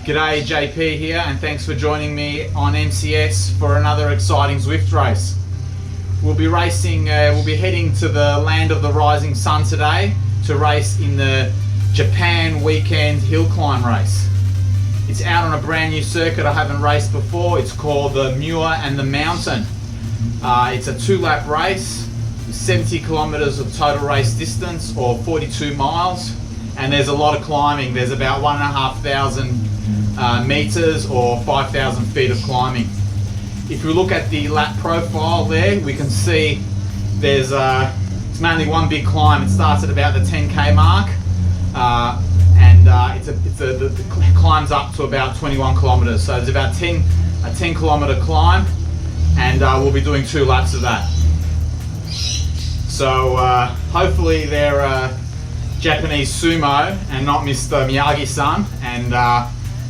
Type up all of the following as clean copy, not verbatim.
G'day, JP here, and thanks for joining me on MCS for another exciting Zwift race. We'll be heading to the land of the rising sun today to race in the Japan weekend hill climb race. It's out on a brand new circuit I haven't raced before. It's called the Muir and the Mountain. It's a 2-lap race, 70 kilometers of total race distance, or 42 miles, and there's a lot of climbing. There's about 1,500 meters or 5,000 feet of climbing. If we look at the lap profile there, we can see there's it's mainly one big climb. It starts at about the 10k mark, and it climbs up to about 21 kilometers. So it's about a 10 kilometer climb, and we'll be doing 2 laps of that. So hopefully they're Japanese sumo and not Mr. Miyagi-san, and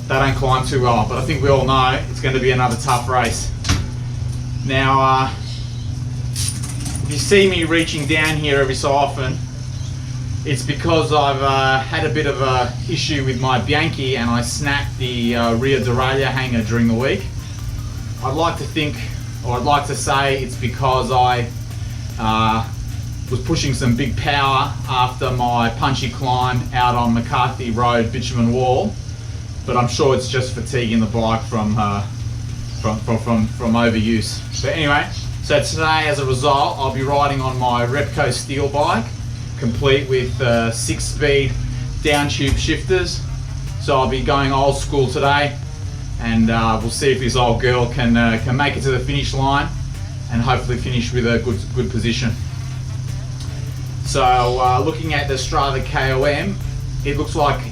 they don't climb too well, but I think we all know it's going to be another tough race. Now, if you see me reaching down here every so often, it's because I've had a bit of a issue with my Bianchi and I snapped the rear derailleur hanger during the week. I'd like to say it's because I was pushing some big power after my punchy climb out on McCarthy Road bitumen wall, but I'm sure it's just fatiguing the bike from overuse. But anyway, so today as a result I'll be riding on my Repco steel bike, complete with 6-speed down tube shifters. So I'll be going old school today, and we'll see if this old girl can make it to the finish line and hopefully finish with a good position. So looking at the Strava KOM, it looks like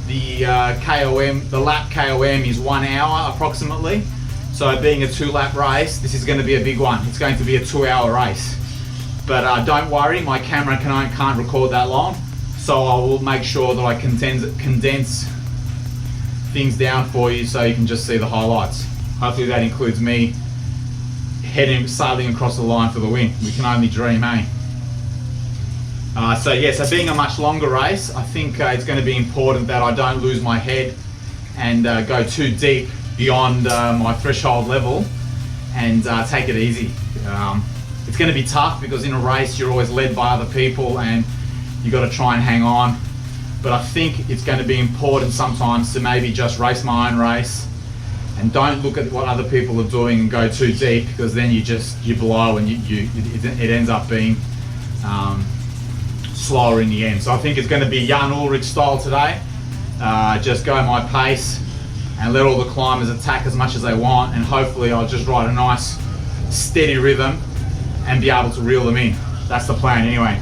the lap KOM is 1 hour approximately. So being a 2-lap race, this is going to be a big one. It's going to be a 2-hour race. But don't worry, my camera can't record that long, so I will make sure that I condense things down for you so you can just see the highlights. Hopefully that includes me sailing across the line for the win. We can only dream, eh? So being a much longer race, I think it's going to be important that I don't lose my head and go too deep beyond my threshold level, and take it easy. It's going to be tough because in a race you're always led by other people and you got to try and hang on. But I think it's going to be important sometimes to maybe just race my own race and don't look at what other people are doing and go too deep, because then you blow and it ends up being slower in the end. So I think it's going to be Jan Ullrich style today. Just go my pace and let all the climbers attack as much as they want, and hopefully I'll just ride a nice steady rhythm and be able to reel them in. That's the plan anyway.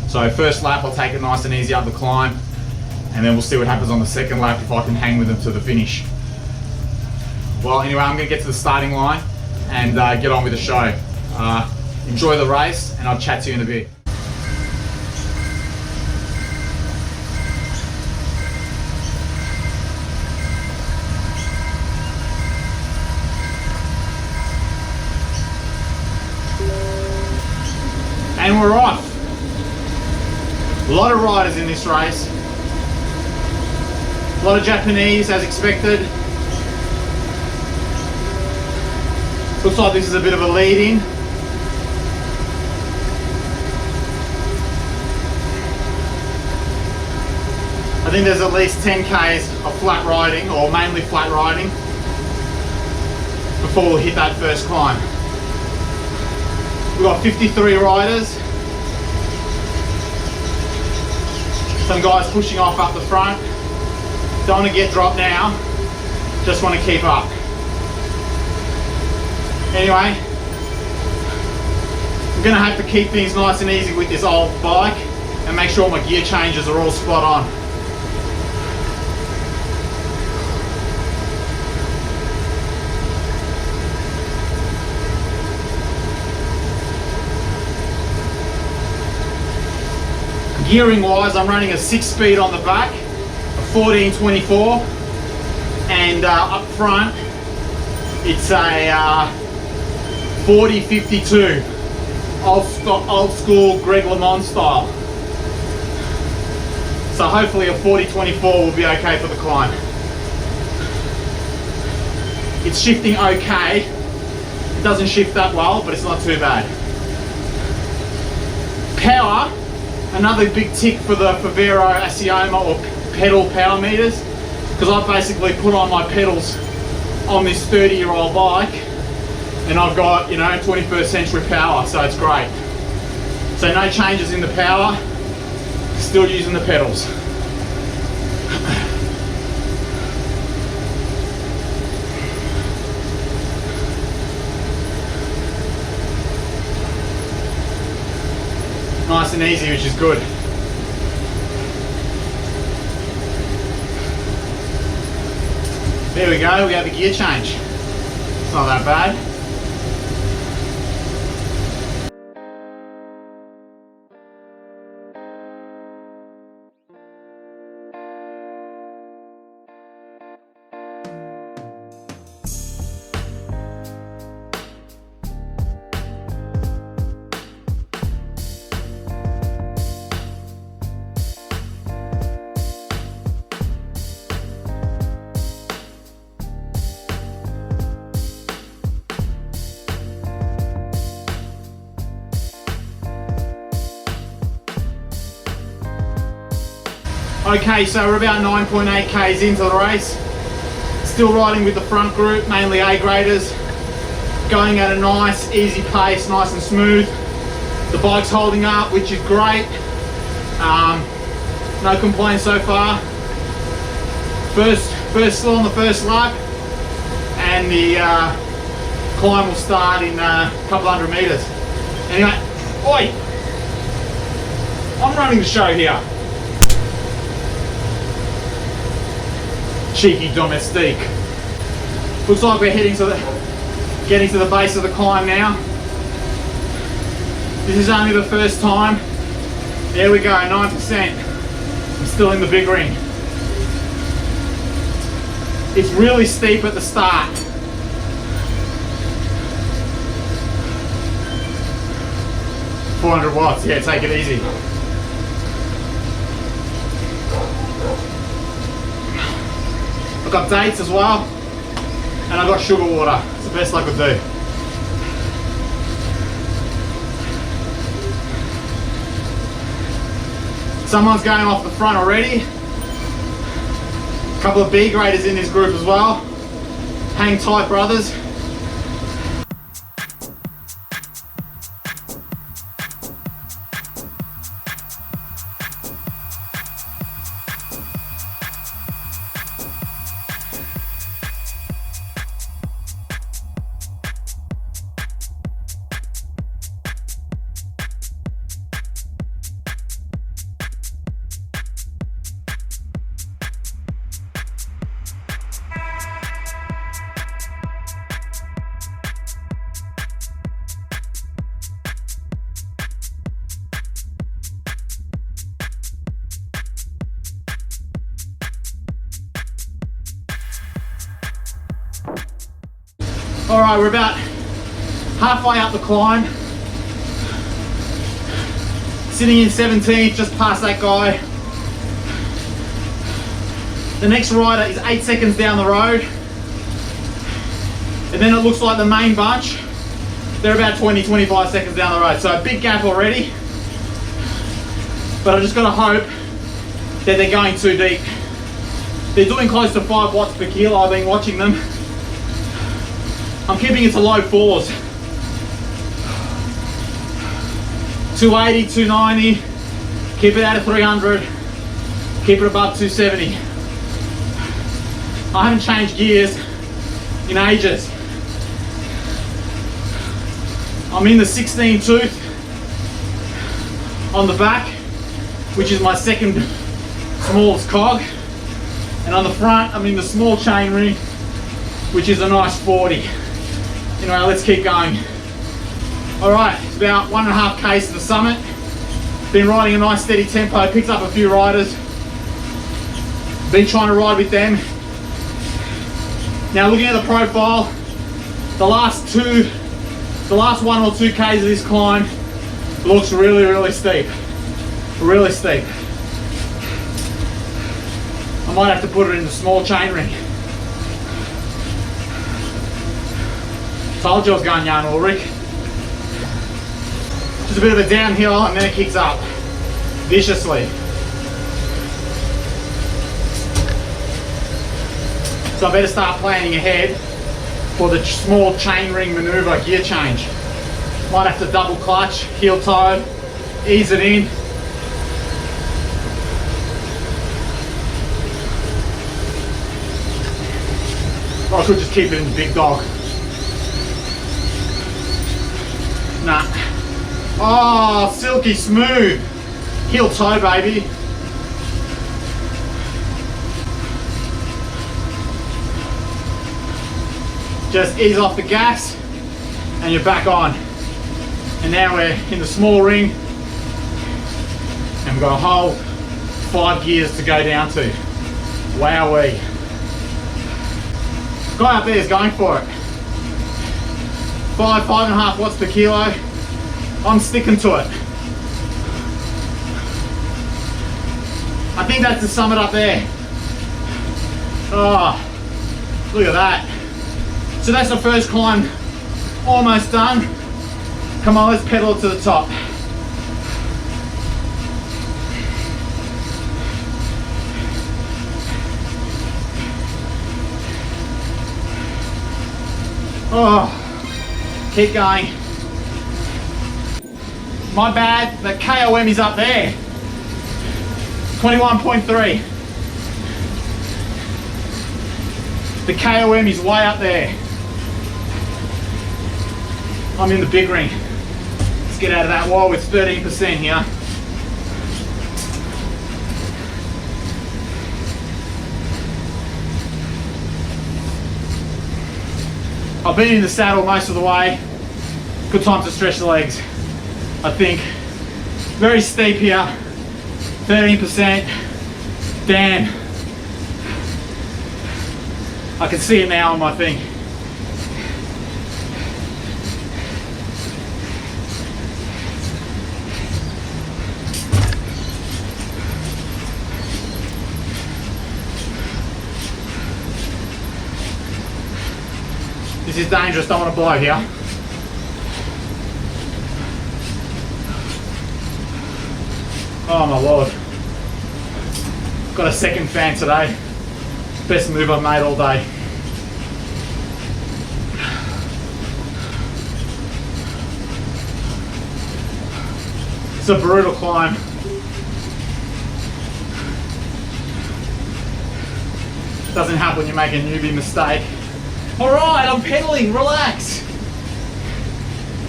So first lap I'll take it nice and easy up the climb, and then we'll see what happens on the second lap if I can hang with them to the finish. Well, anyway, I'm going to get to the starting line and get on with the show. Enjoy the race, and I'll chat to you in a bit. And we're off. A lot of riders in this race. A lot of Japanese, as expected. Looks like this is a bit of a lead-in. I think there's at least 10 k's of flat riding, or mainly flat riding, before we'll hit that first climb. We've got 53 riders. Some guys pushing off up the front. Don't want to get dropped now, just want to keep up. Anyway, I'm going to have to keep things nice and easy with this old bike and make sure my gear changes are all spot on. Gearing wise, I'm running a 6-speed on the back, a 1424, and up front it's a 4052, old school Greg LeMond style. So hopefully a 4024 will be okay for the climb. It's shifting okay. It doesn't shift that well, but it's not too bad. Power, another big tick for the Favero Asioma or pedal power meters, because I've basically put on my pedals on this 30-year-old bike, and I've got, you know, 21st century power, so it's great. So no changes in the power, still using the pedals. Nice and easy, which is good. There we go, we have a gear change. It's not that bad. Okay, so we're about 9.8 k's into the race. Still riding with the front group, mainly A graders. Going at a nice, easy pace, nice and smooth. The bike's holding up, which is great. No complaints so far. First slow on the first lap, and the climb will start in a couple hundred meters. Anyway, oi! I'm running the show here. Cheeky domestique. Looks like we're getting to the base of the climb now. This is only the first time. There we go, 9%. I'm still in the big ring. It's really steep at the start. $400 yeah, take it easy. I've got dates as well, and I've got sugar water. It's the best I could do. Someone's going off the front already. A couple of B graders in this group as well. Hang tight, brothers. All right, we're about halfway up the climb. Sitting in 17th, just past that guy. The next rider is 8 seconds down the road. And then it looks like the main bunch, they're about 20-25 seconds down the road. So a big gap already. But I just gotta hope that they're going too deep. They're doing close to 5 watts per kilo. I've been watching them. I'm keeping it to low 4s. 280, 290, keep it at 300, keep it above 270. I haven't changed gears in ages. I'm in the 16 tooth on the back, which is my second smallest cog. And on the front, I'm in the small chain ring, which is a nice 40. Anyway, let's keep going. All right, it's about 1.5 k's to the summit. Been riding a nice steady tempo, picked up a few riders. Been trying to ride with them. Now looking at the profile, the last 1 or 2 k's of this climb looks really, really steep. Really steep. I might have to put it in the small chain ring. Told you I was going Jan Ulrich. Just a bit of a downhill and then it kicks up viciously. So I better start planning ahead for the small chain ring maneuver gear change. Might have to double clutch, heel toe, ease it in. Or I could just keep it in the big dog. Nah. Oh, silky smooth. Heel toe, baby. Just ease off the gas and you're back on. And now we're in the small ring and we've got a whole 5 gears to go down to. Wowee. Guy up there is going for it. 5.5 watts per kilo. I'm sticking to it. I think that's the summit up there. Oh, look at that. So that's the first climb almost done. Come on, let's pedal it to the top. Oh, keep going. My bad, the KOM is up there. 21.3. The KOM is way up there. I'm in the big ring. Let's get out of that wall with 13% here. I've been in the saddle most of the way. Good time to stretch the legs, I think. Very steep here, 13%. Damn. I can see it now on my thing. This is dangerous, don't want to blow here. Oh my lord. Got a second fan today. Best move I've made all day. It's a brutal climb. Doesn't help when you make a newbie mistake. Alright, I'm pedaling, relax.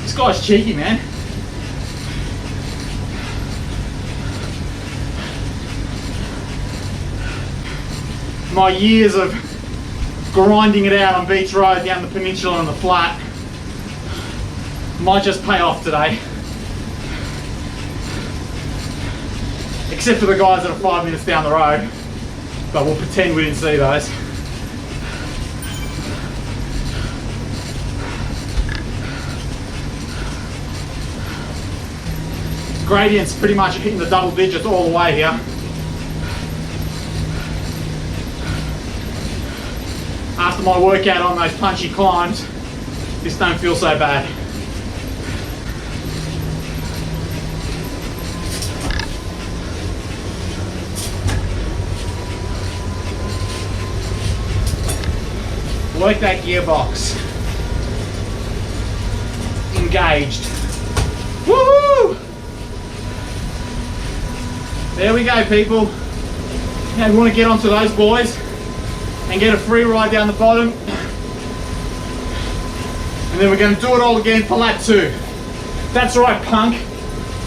This guy's cheeky, man. My years of grinding it out on Beach Road down the peninsula and the flat might just pay off today. Except for the guys that are 5 minutes down the road, but we'll pretend we didn't see those. Gradient's pretty much hitting the double digits all the way here. After my workout on those punchy climbs, this don't feel so bad. Work that gearbox. Engaged. Woohoo! There we go, people. Now we want to get onto those boys and get a free ride down the bottom. And then we're going to do it all again for lap 2. That's right, punk.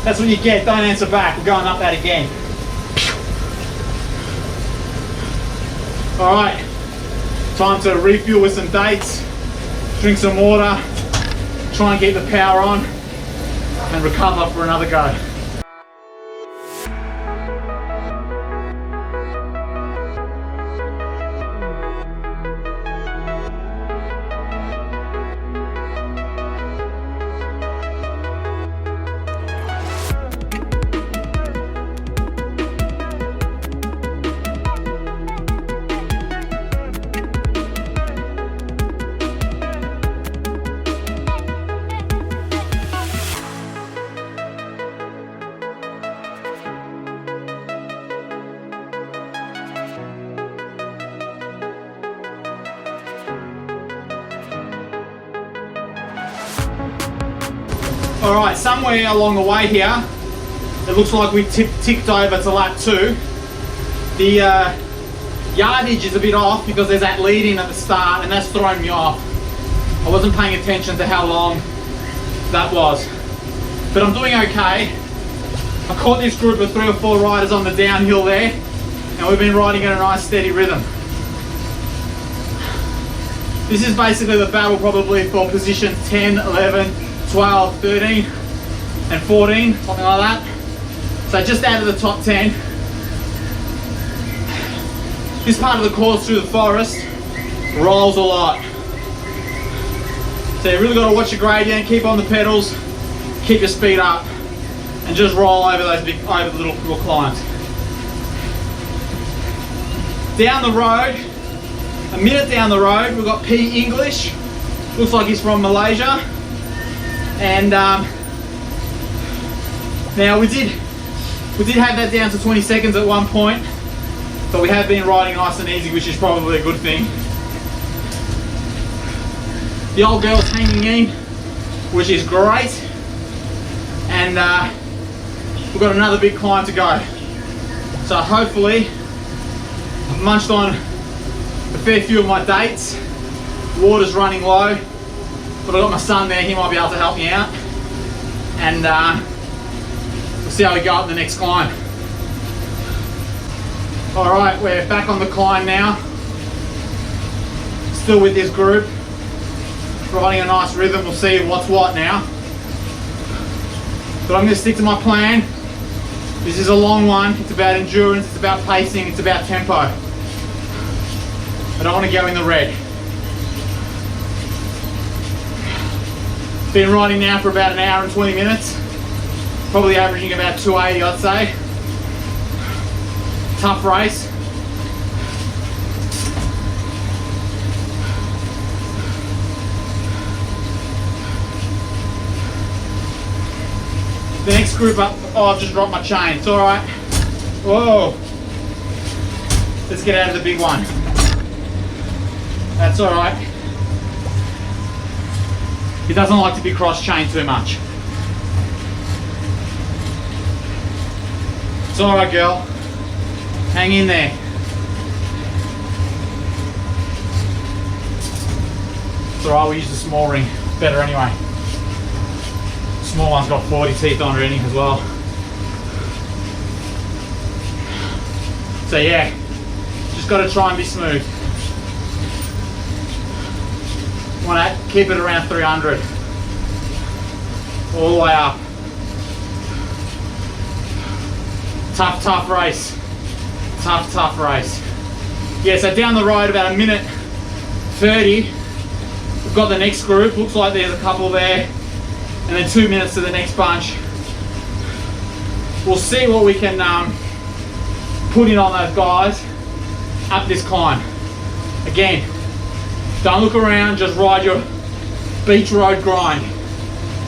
That's what you get. Don't answer back. We're going up that again. Alright. Time to refuel with some dates. Drink some water. Try and keep the power on. And recover for another go. All right, somewhere along the way here, it looks like we ticked over to lap 2. The yardage is a bit off because there's that lead in at the start, and that's thrown me off. I wasn't paying attention to how long that was, but I'm doing okay. I caught this group of 3 or 4 riders on the downhill there, and we've been riding at a nice steady rhythm. This is basically the battle probably for position 10, 11, 12, 13 and 14, something like that. So just out of the top 10. This part of the course through the forest rolls a lot. So you really got to watch your gradient, keep on the pedals, keep your speed up, and just roll over those over the little climbs. Down the road, a minute down the road, we've got P English. Looks like he's from Malaysia. And now we did have that down to 20 seconds at one point, but we have been riding nice and easy, which is probably a good thing. The old girl's hanging in, which is great. And we've got another big climb to go. So hopefully, I've munched on a fair few of my dates. Water's running low, but I've got my son there, he might be able to help me out. And we'll see how we go up the next climb. All right, we're back on the climb now. Still with this group, riding a nice rhythm. We'll see what's what now. But I'm going to stick to my plan. This is a long one. It's about endurance, it's about pacing, it's about tempo. I don't want to go in the red. Been riding now for about an hour and 20 minutes. Probably averaging about 280, I'd say. Tough race. The next group up, oh, I've just dropped my chain. It's all right. Whoa. Let's get out of the big one. That's all right. He doesn't like to be cross-chained too much. It's all right, girl. Hang in there. It's all right, we use the small ring. Better anyway. Small one's got 40 teeth on it as well. So yeah, just got to try and be smooth. Want to keep it around 300. All the way up. Tough race. Tough race. Yeah, so down the road about a minute 30, we've got the next group. Looks like there's a couple there. And then 2 minutes to the next bunch. We'll see what we can put in on those guys up this climb. Again, don't look around, just ride your beach road grind.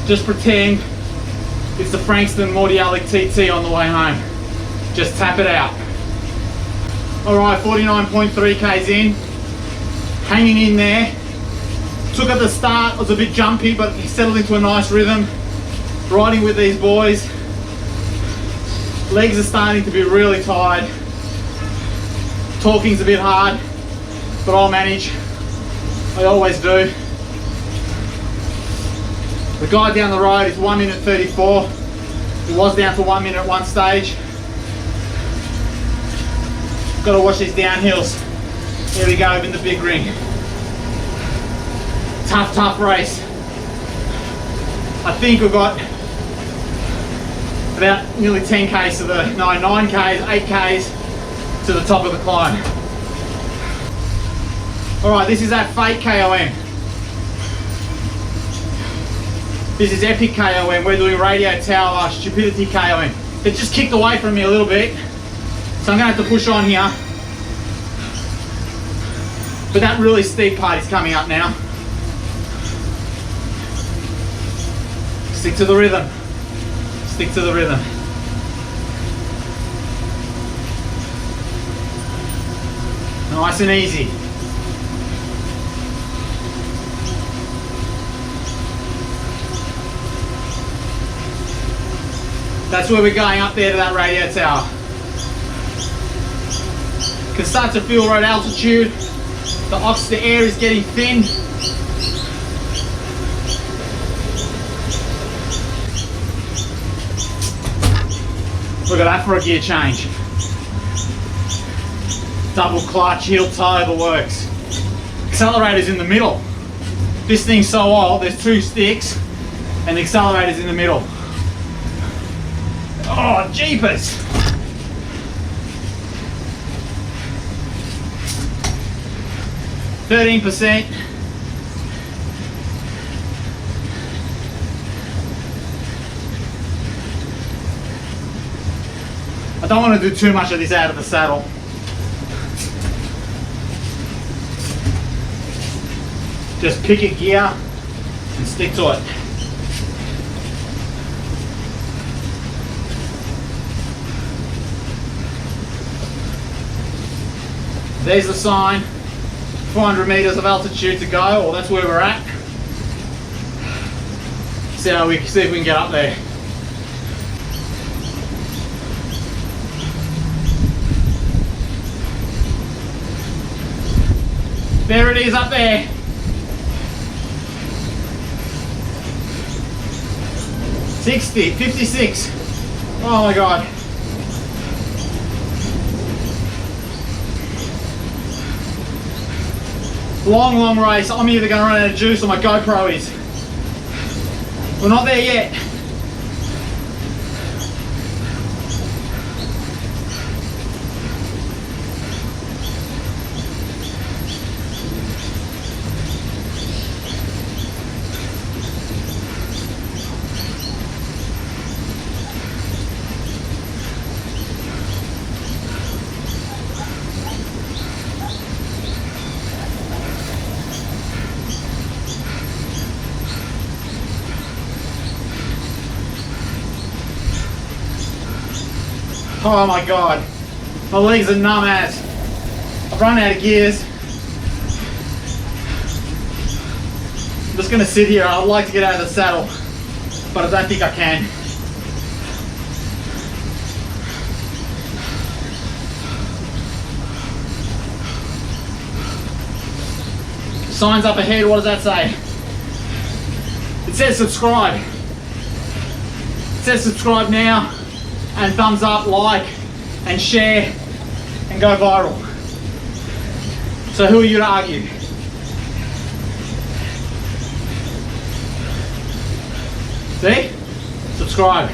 Just pretend it's the Frankston Mordiallic TT on the way home. Just tap it out. All right, 49.3 Ks in. Hanging in there. Took at the start, was a bit jumpy, but he settled into a nice rhythm. Riding with these boys. Legs are starting to be really tired. Talking's a bit hard, but I'll manage. I always do. The guy down the road is 1 minute 34. He was down for 1 minute at one stage. Got to watch these downhills. Here we go in the big ring. Tough race. I think we've got about nearly 10 Ks to the, no, 9 Ks, 8 Ks to the top of the climb. All right, this is that fake KOM. This is Epic KOM. We're doing radio tower stupidity KOM. It just kicked away from me a little bit, so I'm gonna have to push on here. But that really steep part is coming up now. Stick to the rhythm. Stick to the rhythm. Nice and easy. That's where we're going, up there to that radio tower. Can start to feel road altitude. The air is getting thin. Look at that for a gear change. Double clutch, heel toe, the works. Accelerator's in the middle. This thing's so old, there's 2 sticks and the accelerator's in the middle. Oh, jeepers! %. I don't want to do too much of this out of the saddle. Just pick a gear and stick to it. There's the sign. 400 meters of altitude to go, or that's where we're at. See if we can get up there. There it is up there. 60, 56. Oh my God. Long race. I'm either going to run out of juice or my GoPro is. We're not there yet. Oh my God, my legs are numb as. I've run out of gears. I'm just gonna sit here. I'd like to get out of the saddle, but I don't think I can. Signs up ahead, what does that say? It says subscribe. It says subscribe now. And thumbs up, like, and share, and go viral. So who are you to argue? See? Subscribe.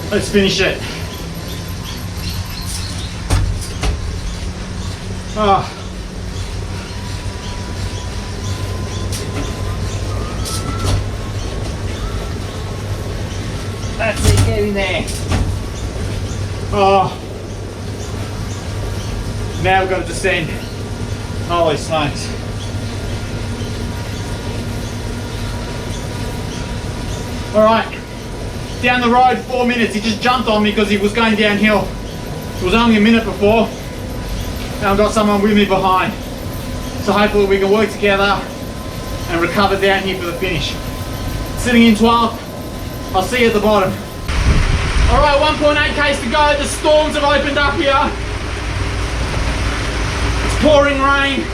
Let's finish it. Oh. That's it, get in there. Oh. Now we've got to descend. Holy smokes. All right. Down the road, 4 minutes. He just jumped on me because he was going downhill. It was only a minute before. And I've got someone with me behind. So hopefully we can work together and recover down here for the finish. Sitting in 12th. I'll see you at the bottom. All right, 1.8 k's to go. The storms have opened up here. It's pouring rain.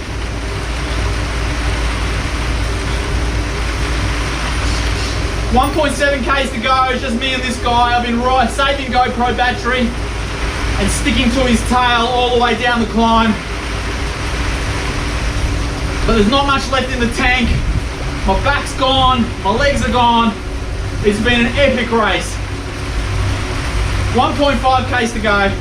.7 k's to go, it's just me and this guy. I've been saving GoPro battery and sticking to his tail all the way down the climb. But there's not much left in the tank. My back's gone, my legs are gone. It's been an epic race. 1.5 k's to go.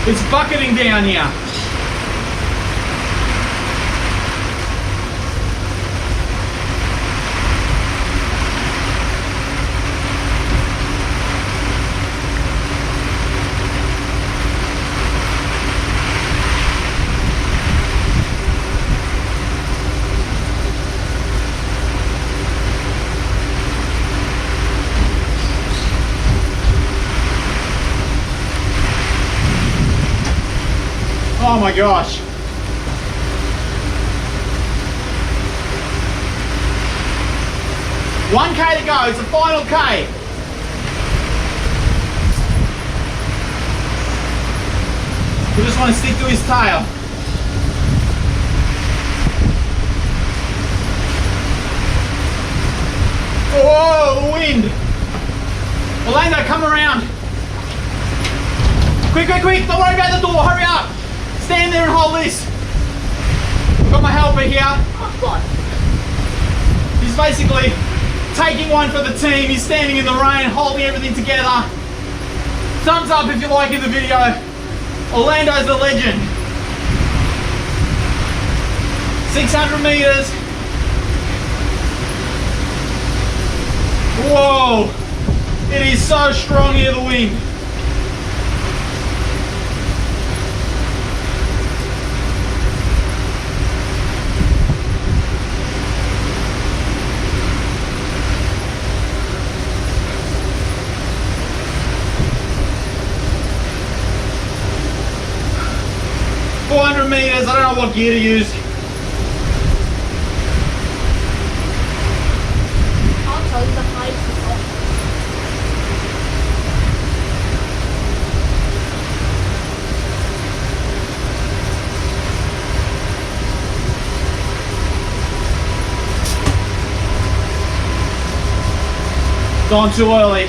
It's bucketing down here. Oh my gosh. One K to go, it's the final K. We just want to stick to his tail. Whoa, the wind. Orlando, come around. Quick, quick, quick, don't worry about the door, hurry up. Stand there and hold this. Got my helper here. Oh God. He's basically taking one for the team. He's standing in the rain, holding everything together. Thumbs up if you're liking the video. Orlando's the legend. 600 meters. Whoa. It is so strong here, the wind. Meters, I don't know what gear to use. I'll tell you the height is gone too early.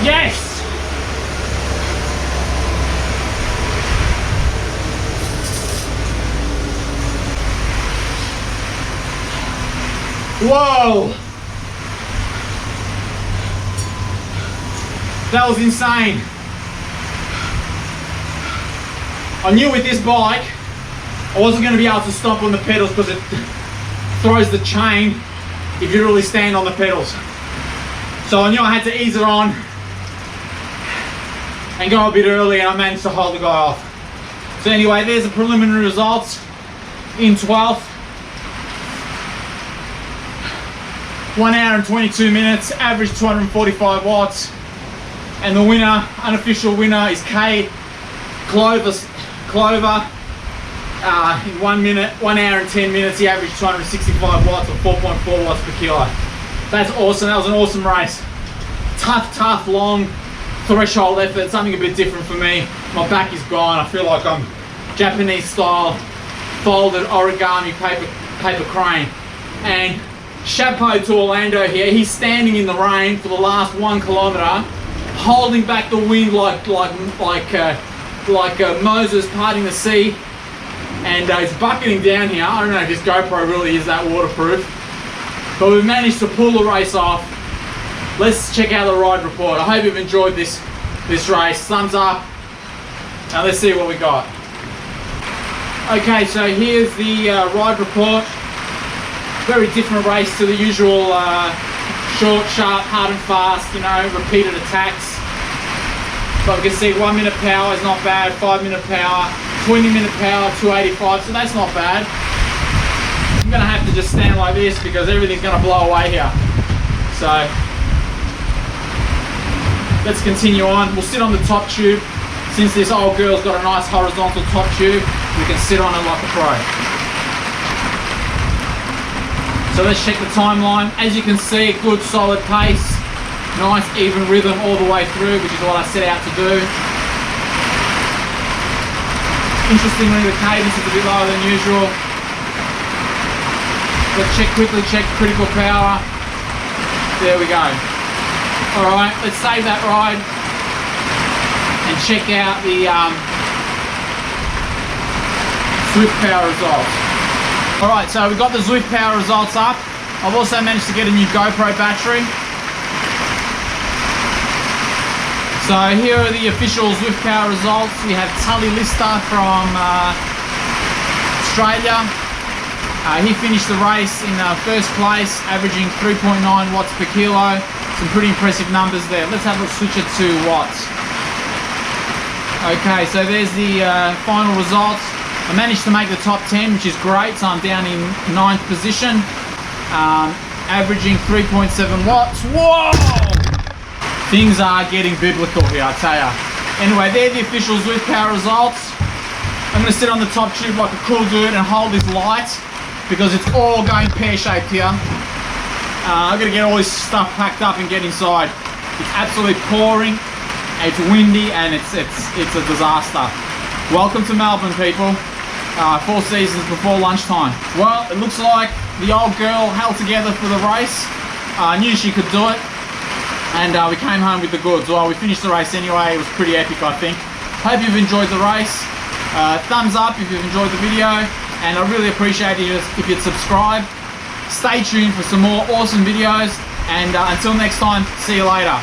Yes! Whoa! That was insane. I knew with this bike I wasn't going to be able to stomp on the pedals because it throws the chain if you really stand on the pedals. So I knew I had to ease it on and go a bit early, and I managed to hold the guy off. So anyway, there's the preliminary results in 12th. 1 hour and 22 minutes, average 245 watts. And the winner, unofficial winner, is Clover. In 1 hour and 10 minutes, he averaged 265 watts or 4.4 watts per kilo. That's awesome, that was an awesome race. Tough, long threshold effort, something a bit different for me. My back is gone, I feel like I'm Japanese style, folded origami paper crane. And chapeau to Orlando here, he's standing in the rain for the last 1 kilometer, holding back the wind like Moses parting the sea. And it's bucketing down here. I don't know if this GoPro really is that waterproof, but we've managed to pull the race off. Let's check out the ride report. I hope you've enjoyed this race. Thumbs up. Now let's see what we got. Okay, so here's the ride report. Very different race to the usual short, sharp, hard and fast, you know, repeated attacks. But we can see 1 minute power is not bad, 5 minute power, 20 minute power, 285, so that's not bad. I'm gonna have to just stand like this because everything's gonna blow away here. So let's continue on. We'll sit on the top tube. Since this old girl's got a nice horizontal top tube, we can sit on it like a pro. So let's check the timeline. As you can see, good solid pace. Nice even rhythm all the way through, which is what I set out to do. Interestingly, the cadence is a bit lower than usual. Let's quickly check critical power. There we go. All right, let's save that ride and check out the Zwift power results. Alright, so we've got the Zwift Power results up. I've also managed to get a new GoPro battery. So here are the official Zwift Power results. We have Tully Lister from Australia. He finished the race in first place, averaging 3.9 watts per kilo. Some pretty impressive numbers there. Let's have a switch it to watts. Okay, so there's the final results. I managed to make the top 10, which is great. So I'm down in 9th position, averaging 3.7 watts. Whoa! Things are getting biblical here, I tell ya. Anyway, they're the official Zwift Power results. I'm gonna sit on the top tube like a cool dude and hold this light because it's all going pear-shaped here. I've got to get all this stuff packed up and get inside. It's absolutely pouring, it's windy, and it's a disaster. Welcome to Melbourne, people. 4 seasons before lunchtime. Well, it looks like the old girl held together for the race. I knew she could do it, and we came home with the goods. Well, we finished the race anyway. It was pretty epic, I think. Hope you've enjoyed the race. Thumbs up if you've enjoyed the video, and I really appreciate it if you'd subscribe. Stay tuned for some more awesome videos, and until next time, see you later.